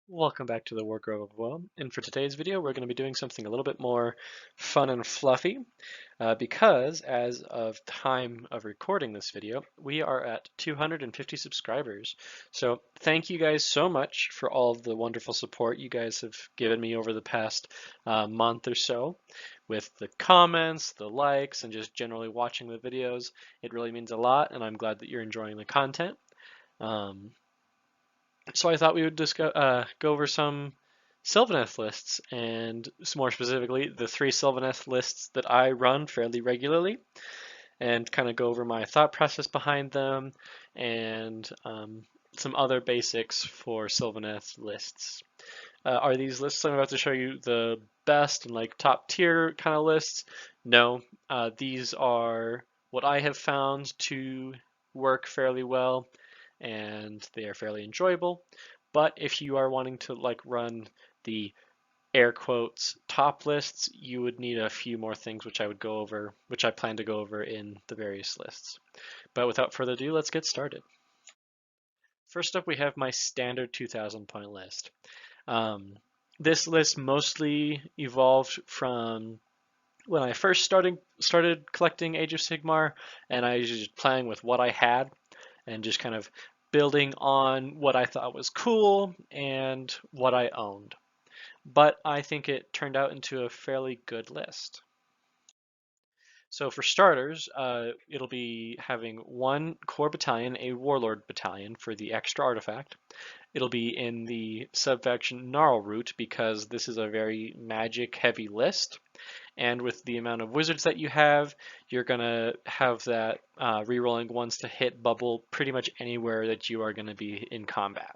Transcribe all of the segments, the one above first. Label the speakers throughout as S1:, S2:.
S1: Welcome back to the Wardrobe of Woe, and for today's video we're going to be doing something a little bit more fun and fluffy because as of time of recording this video we are at 250 subscribers. So thank you guys so much for all of the wonderful support you guys have given me over the past month or so with the comments, the likes, and just generally watching the videos. It really means a lot, and I'm glad that you're enjoying the content. Um, so I thought we would just go over some Sylvaneth lists, and more specifically, the three Sylvaneth lists that I run fairly regularly, and kind of go over my thought process behind them, and some other basics for Sylvaneth lists. Are these lists I'm about to show you the best and like top tier kind of lists? No, these are what I have found to work fairly well, and they are fairly enjoyable. But if you are wanting to like run the air quotes top lists, you would need a few more things which I would go over, which I plan to go over in the various lists. But without further ado, let's get started. First up, we have my standard 2000 point list. Um, this list mostly evolved from when I first started collecting Age of Sigmar, and I was just playing with what I had and just kind of building on what I thought was cool and what I owned. But I think it turned out into a fairly good list. So for starters, it'll be having one core battalion, a warlord battalion for the extra artifact. It'll be in the subfaction Gnarl route because this is a very magic heavy list. And with the amount of wizards that you have, you're going to have that rerolling ones to hit bubble pretty much anywhere that you are going to be in combat.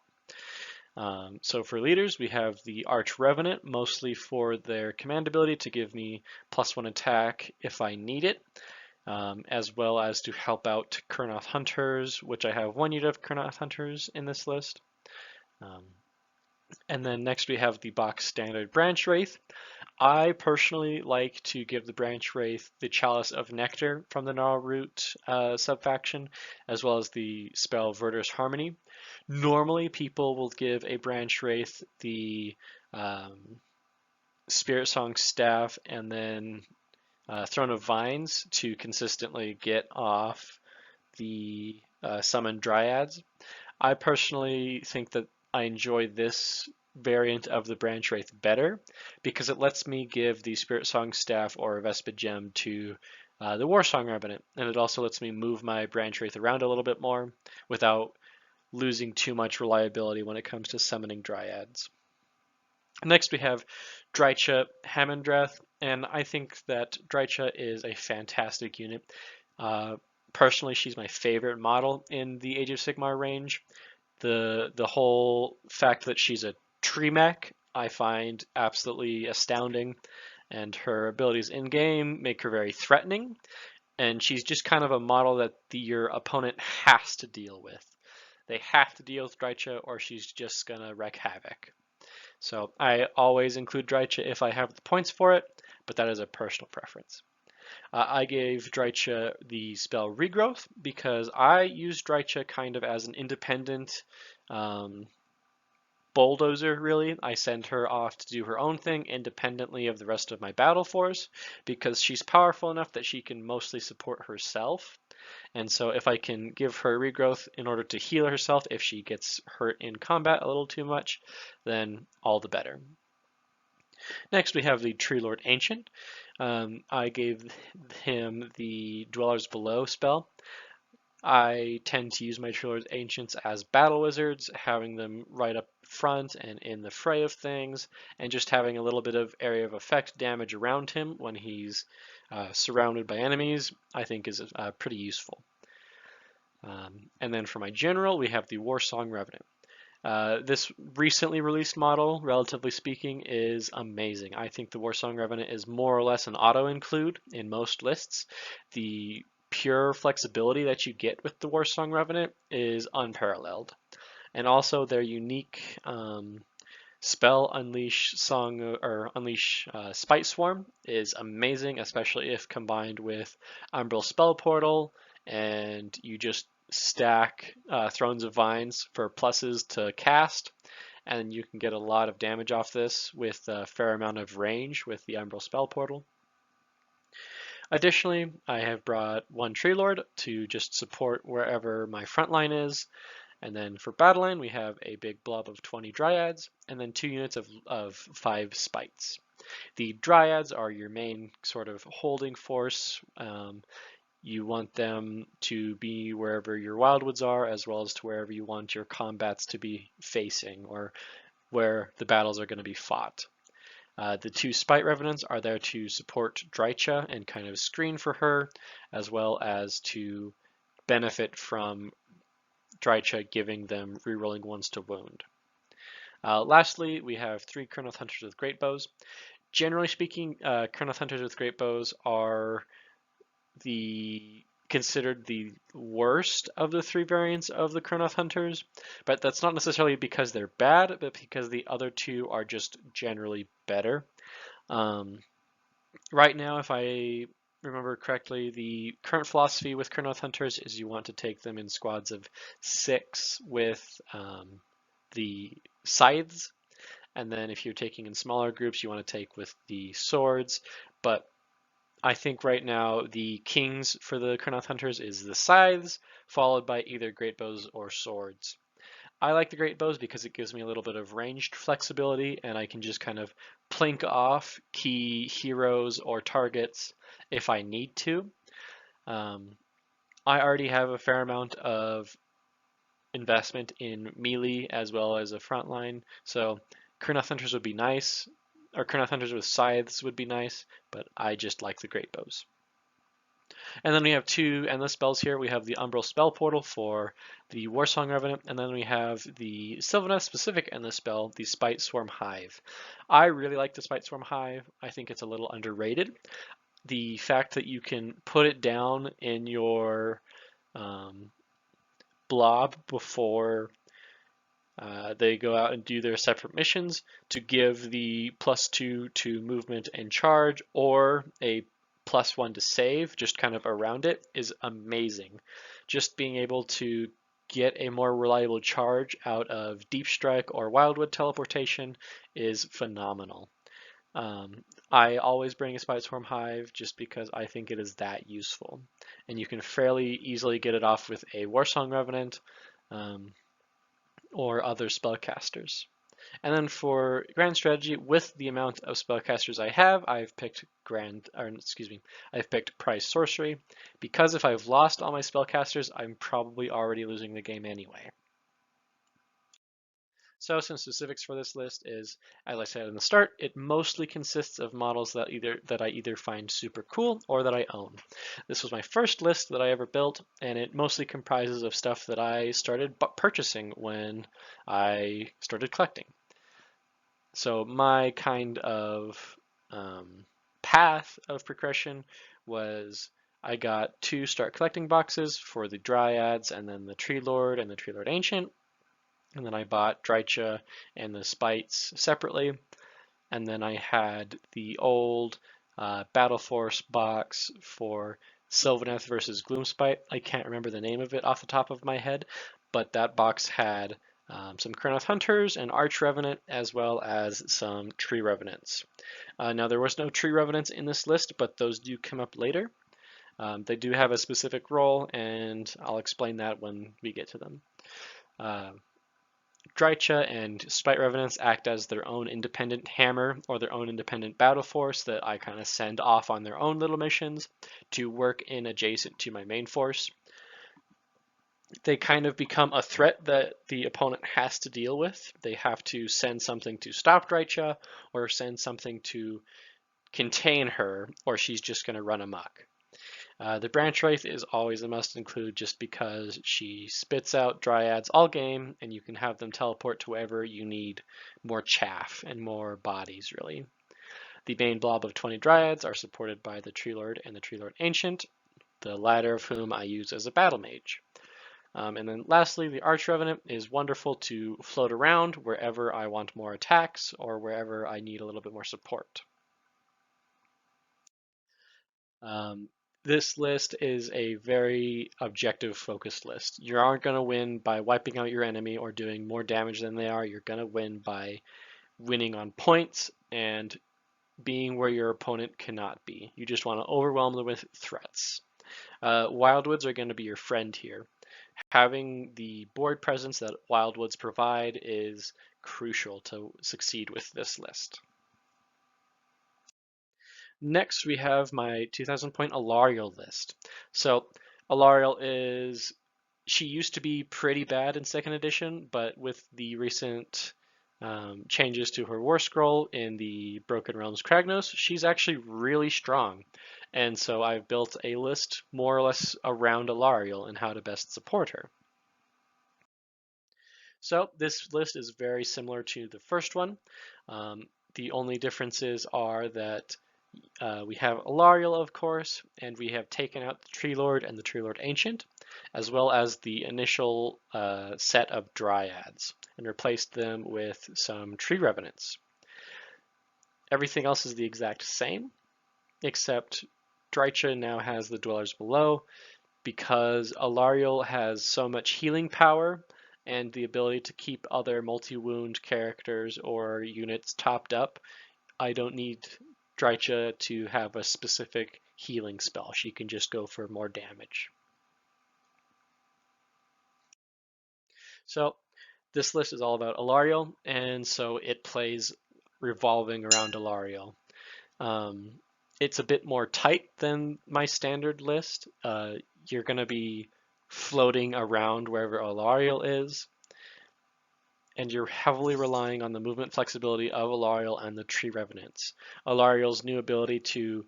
S1: So for leaders, we have the Arch Revenant, mostly for their command ability to give me +1 attack if I need it, as well as to help out Kurnoth Hunters, which I have 1 unit of Kurnoth Hunters in this list. And then next we have the box standard Branch Wraith. I personally like to give the Branch Wraith the Chalice of Nectar from the Gnarl Root subfaction, as well as the spell Verdurous Harmony. Normally, people will give a Branch Wraith the Spirit Song Staff and then Throne of Vines to consistently get off the Summoned Dryads. I personally think that I enjoy this variant of the Branch Wraith better because it lets me give the Spirit Song Staff or Vespid Gem to the Warsong Revenant, and it also lets me move my Branch Wraith around a little bit more without losing too much reliability when it comes to summoning Dryads. Next we have Drycha Hammondreth, and I think that Drycha is a fantastic unit. Personally, she's my favorite model in the Age of Sigmar range. The whole fact that she's a tree mech I find absolutely astounding, and her abilities in game make her very threatening, and she's just kind of a model that your opponent has to deal with. They have to deal with Drycha or she's just gonna wreak havoc. So I always include Drycha if I have the points for it, but that is a personal preference. I gave Drycha the spell Regrowth because I use Drycha kind of as an independent bulldozer, really. I send her off to do her own thing independently of the rest of my battle force because she's powerful enough that she can mostly support herself. And so if I can give her regrowth in order to heal herself if she gets hurt in combat a little too much, then all the better. Next we have the Tree Lord Ancient. I gave him the Dwellers Below spell. I tend to use my Tree Lord Ancients as battle wizards, having them right up front and in the fray of things, and just having a little bit of area of effect damage around him when he's surrounded by enemies, I think is pretty useful. And then for my general, we have the Warsong Revenant. This recently released model, relatively speaking, is amazing. I think the Warsong Revenant is more or less an auto-include in most lists. The pure flexibility that you get with the Warsong Revenant is unparalleled. And also their unique spell Unleash Spite Swarm is amazing, especially if combined with Umbral Spell Portal, and you just stack Thrones of Vines for pluses to cast, and you can get a lot of damage off this with a fair amount of range with the Umbral Spell Portal. Additionally, I have brought one Tree Lord to just support wherever my front line is. And then for battle line, we have a big blob of 20 Dryads, and then 2 units of 5 Spites. The Dryads are your main sort of holding force. You want them to be wherever your wildwoods are, as well as to wherever you want your combats to be facing, or where the battles are going to be fought. The 2 Spite Revenants are there to support Drycha and kind of screen for her, as well as to benefit from Drycha giving them rerolling 1s to wound. Lastly, we have 3 Kurnoth Hunters with Great Bows. Generally speaking, Kurnoth Hunters with Great Bows are considered the worst of the 3 variants of the Kurnoth Hunters, but that's not necessarily because they're bad, but because the other 2 are just generally better. Right now, if I remember correctly, the current philosophy with Kurnoth Hunters is you want to take them in squads of 6 with the scythes, and then if you're taking in smaller groups, you want to take with the swords. But I think right now the kings for the Kurnoth Hunters is the scythes, followed by either great bows or swords. I like the great bows because it gives me a little bit of ranged flexibility, and I can just kind of plink off key heroes or targets if I need to. I already have a fair amount of investment in melee as well as a frontline, so Kurnoth Hunters would be nice, or Kurnoth Hunters with scythes would be nice, but I just like the great bows. And then we have 2 endless spells here. We have the Umbral Spell Portal for the Warsong Revenant, and then we have the Sylvaneth specific endless spell, the Spite Swarm Hive. I really like the Spite Swarm Hive. I think it's a little underrated. The fact that you can put it down in your blob before they go out and do their separate missions to give the +2 to movement and charge, or a +1 to save, just kind of around it, is amazing. Just being able to get a more reliable charge out of Deep Strike or Wildwood teleportation is phenomenal. I always bring a Spite Swarm Hive just because I think it is that useful. And you can fairly easily get it off with a Warsong Revenant or other spellcasters. And then for grand strategy, with the amount of spellcasters I have, I've picked I've picked prize sorcery, because if I've lost all my spellcasters, I'm probably already losing the game anyway. So some specifics for this list is, as I said in the start, it mostly consists of models that I either find super cool or that I own. This was my first list that I ever built, and it mostly comprises of stuff that I started purchasing when I started collecting. So my kind of path of progression was I got 2 start collecting boxes for the Dryads and then the Tree Lord and the Tree Lord Ancient. And then I bought Drycha and the Spites separately. And then I had the old Battle Force box for Sylvaneth versus Gloomspite. I can't remember the name of it off the top of my head, but that box had some Kurnoth Hunters, an Arch Revenant, as well as some Tree Revenants. Now there was no Tree Revenants in this list, but those do come up later. They do have a specific role, and I'll explain that when we get to them. Drycha and Spite Revenants act as their own independent hammer or their own independent battle force that I kind of send off on their own little missions to work in adjacent to my main force. They kind of become a threat that the opponent has to deal with. They have to send something to stop Drycha or send something to contain her, or she's just going to run amok. The Branch Wraith is always a must include just because she spits out Dryads all game, and you can have them teleport to wherever you need more chaff and more bodies, really. The main blob of 20 Dryads are supported by the Tree Lord and the Tree Lord Ancient, the latter of whom I use as a battle mage. And then lastly, the Arch Revenant is wonderful to float around wherever I want more attacks or wherever I need a little bit more support. This list is a very objective focused list. You aren't going to win by wiping out your enemy or doing more damage than they are. You're going to win by winning on points and being where your opponent cannot be. You just want to overwhelm them with threats. Wildwoods are going to be your friend here. Having the board presence that Wildwoods provide is crucial to succeed with this list. Next, we have my 2000 point Allarielle list. So Allarielle she used to be pretty bad in second edition, but with the recent changes to her War Scroll in the Broken Realms Kragnos, she's actually really strong. And so I've built a list more or less around Allarielle and how to best support her. So this list is very similar to the first one. The only differences are that we have Allarielle, of course, and we have taken out the Tree Lord and the Tree Lord Ancient, as well as the initial set of Dryads, and replaced them with some Tree Revenants. Everything else is the exact same, except Drycha now has the Dwellers Below, because Allarielle has so much healing power and the ability to keep other multi-wound characters or units topped up. I don't need Drycha to have a specific healing spell. She can just go for more damage. So this list is all about Allarielle, and so it plays revolving around Allarielle. It's a bit more tight than my standard list. You're going to be floating around wherever Allarielle is, and you're heavily relying on the movement flexibility of Allarielle and the Tree Revenants. Allarielle's new ability to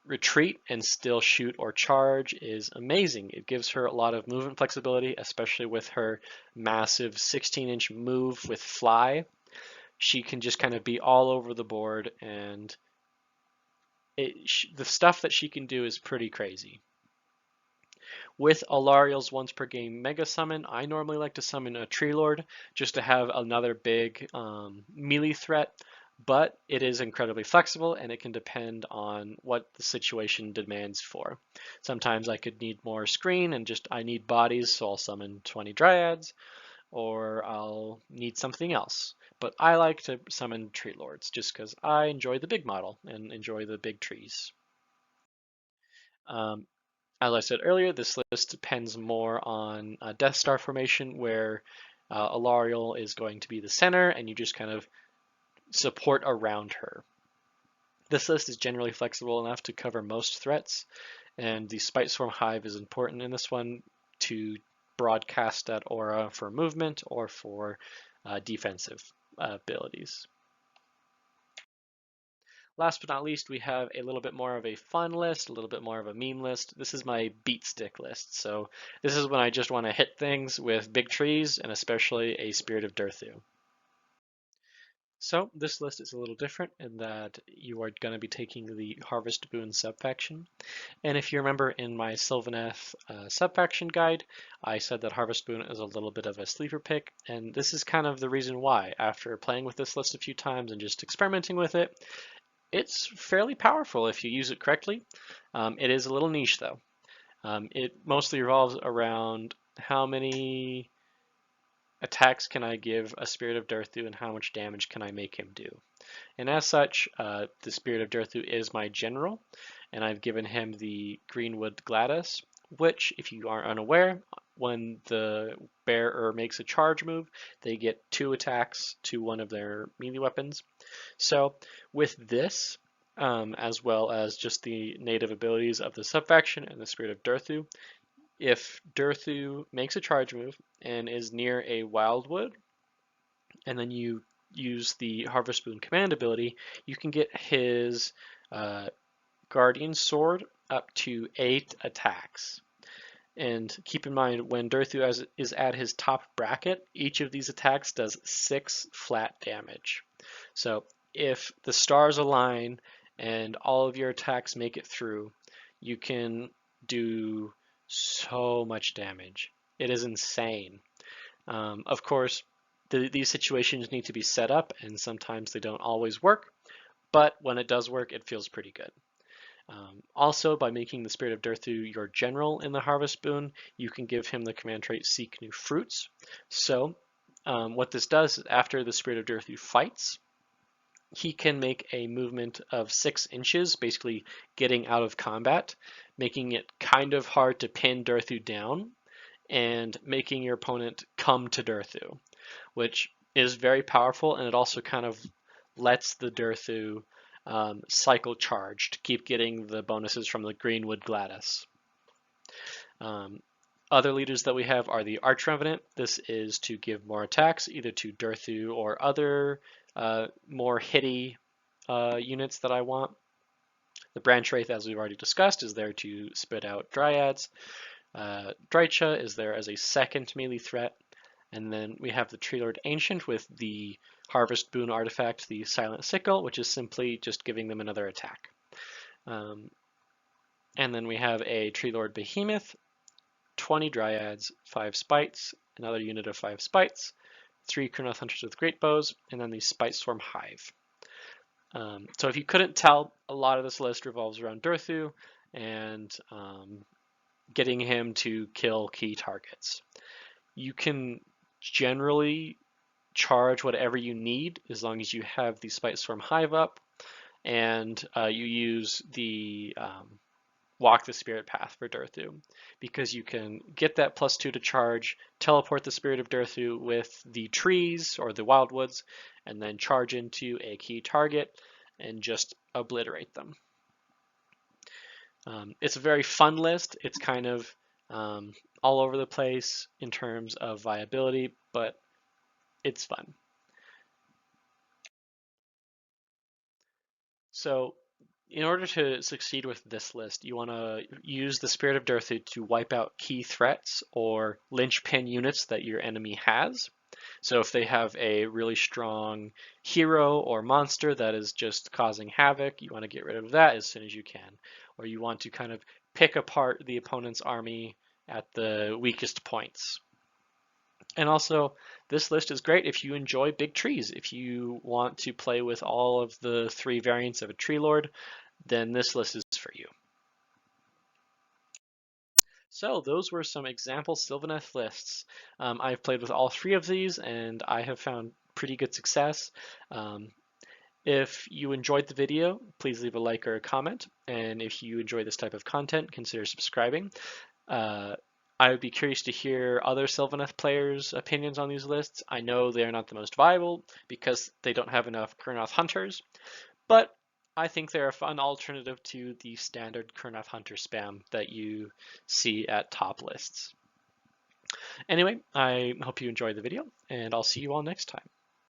S1: retreat and still shoot or charge is amazing. It gives her a lot of movement flexibility, especially with her massive 16-inch move with Fly. She can just kind of be all over the board, and the stuff that she can do is pretty crazy. With Allarielle's once per game Mega Summon, I normally like to summon a Tree Lord just to have another big melee threat, but it is incredibly flexible and it can depend on what the situation demands for. Sometimes I could need more screen and I need bodies, so I'll summon 20 Dryads, or I'll need something else. But I like to summon Tree Lords just because I enjoy the big model and enjoy the big trees. Um, As I said earlier, this list depends more on Death Star formation, where Allarielle is going to be the center, and you just kind of support around her. This list is generally flexible enough to cover most threats, and the Spite Swarm Hive is important in this one to broadcast that aura for movement or for defensive abilities. Last but not least, we have a little bit more of a fun list, a little bit more of a meme list. This is my beatstick list. So this is when I just want to hit things with big trees and especially a Spirit of Durthu. So this list is a little different in that you are going to be taking the Harvestboon subfaction. And if you remember in my Sylvaneth subfaction guide, I said that Harvestboon is a little bit of a sleeper pick, and this is kind of the reason why. After playing with this list a few times and just experimenting with it, it's fairly powerful if you use it correctly. It is a little niche though. It mostly revolves around how many attacks can I give a Spirit of Durthu and how much damage can I make him do. And as such, the Spirit of Durthu is my general, and I've given him the Greenwood Gladys, which, if you are unaware, when the bearer makes a charge move, they get 2 attacks to one of their melee weapons. So with this, as well as just the native abilities of the subfaction and the Spirit of Durthu, if Durthu makes a charge move and is near a wildwood, and then you use the Harvestboon command ability, you can get his Guardian Sword up to 8 attacks. And keep in mind, when Durthu is at his top bracket, each of these attacks does 6 flat damage. So if the stars align and all of your attacks make it through, you can do so much damage. It is insane. Of course, these situations need to be set up, and sometimes they don't always work, but when it does work, it feels pretty good. Also, by making the Spirit of Durthu your general in the Harvestboon, you can give him the command trait Seek New Fruits. So what this does is after the Spirit of Durthu fights, he can make a movement of 6 inches, basically getting out of combat, making it kind of hard to pin Durthu down and making your opponent come to Durthu, which is very powerful, and it also kind of lets the Durthu cycle charge to keep getting the bonuses from the Greenwood Gladys. Other leaders that we have are the Archrevenant. This is to give more attacks, either to Durthu or other more hitty units that I want. The Branch Wraith, as we've already discussed, is there to spit out Dryads. Drycha is there as a second melee threat. And then we have the Tree Lord Ancient with the Harvestboon artifact, the Silent Sickle, which is simply just giving them another attack. And then we have a Tree Lord Behemoth, 20 Dryads, 5 Spites, another unit of 5 Spites, 3 Kurnoth Hunters with Great Bows, and then the Spite Swarm Hive. So if you couldn't tell, a lot of this list revolves around Durthu and getting him to kill key targets. You can generally charge whatever you need as long as you have the Spite Swarm Hive up and you use the Walk the Spirit Path for Durthu, because you can get that +2 to charge, teleport the Spirit of Durthu with the trees or the wildwoods, and then charge into a key target and just obliterate them. It's a very fun list. It's kind of all over the place in terms of viability, but it's fun. So in order to succeed with this list, you want to use the Spirit of Durthu to wipe out key threats or linchpin units that your enemy has. So if they have a really strong hero or monster that is just causing havoc, you want to get rid of that as soon as you can. Or you want to kind of pick apart the opponent's army at the weakest points. And also, this list is great if you enjoy big trees. If you want to play with all of the 3 variants of a Tree Lord, then this list is for you. So those were some example Sylvaneth lists. I've played with all 3 of these and I have found pretty good success. If you enjoyed the video, please leave a like or a comment. And if you enjoy this type of content, consider subscribing. I would be curious to hear other Sylvaneth players' opinions on these lists. I know they are not the most viable because they don't have enough Kurnoth Hunters, but I think they're a fun alternative to the standard Kurnoth Hunter spam that you see at top lists. Anyway, I hope you enjoyed the video, and I'll see you all next time.